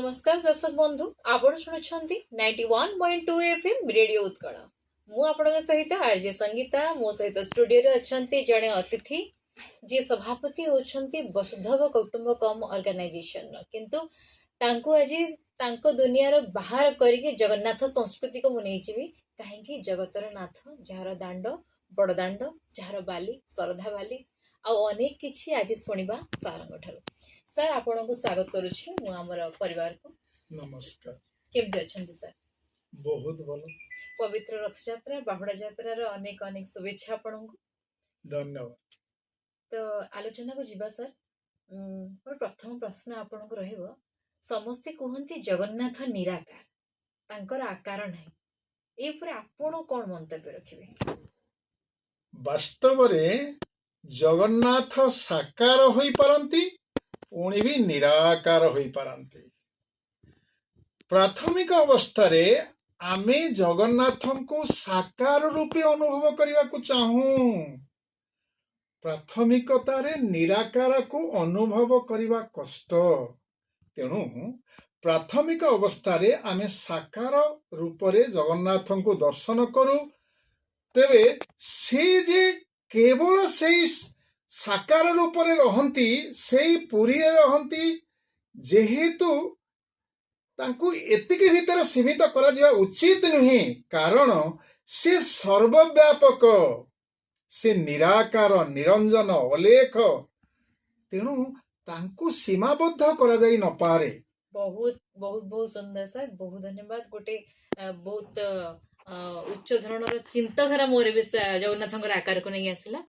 नमस्कार दर्शक बंधु आपण शुणुछंती 91.2 एफएम रेडियो उत्कल मु आपणक सहित आरजे संगीता मो सहित स्टूडियो रे अछंती जणे अतिथि जे सभापति होछंती वसुधैव कुटुंबकम ऑर्गेनाइजेशन किंतु तांको आजी तांको दुनिया रो बाहर करिके जगन्नाथ संस्कृति को मुनेइचिबी काहेकि जगतर नाथ जहार दांड बड़ दांड जहार बाली सरधा बाली आ अनेक किछि आज सुनिबा सारंग ठारो सर आपन को स्वागत करूछि मु हमर परिवार को नमस्कार। केमति अछंती सर बहुत भल। पवित्र रथ यात्रा बाहुड़ा यात्रा रो अनेक अनेक शुभेच्छा आपन को धन्यवाद। तो आलोचना को जीवा सर मोर प्रथम प्रश्न आपन को रहइबो समस्ते कहंती जगन्नाथ निराकार तांकर आकार नाही ए पर आपन कोन मंतव्य रखिबे वास्तव रे जगन्नाथ साकार होई पारंती उणी भी निराकार होई पारंती। प्राथमिक अवस्था रे आमे जगन्नाथन को साकार रूपे अनुभव करने को चाहूं। प्राथमिकता रे निराकार को अनुभव करने कष्ट तेणु प्राथमिक अवस्था रे आमे साकार रूप रे जगन्नाथन को दर्शन करू तेबे से जे केवल से साकार रूप रे रहंती से पुरी रे रहंती जेहेतु तांकु एतिके भितर सीमित करा जिवा उचित नहीं कारण से सर्वव्यापक से निराकार निरंजन अलेख तेणु तांकु सीमाबद्ध करा जाई न पारे। बहुत बहुत बहुत सुंदर सर बहुत धन्यवाद गोटे बहुत उच्च धरणर चिंताधारा मोर भी जगन्नाथ आकार को नहीं आसला।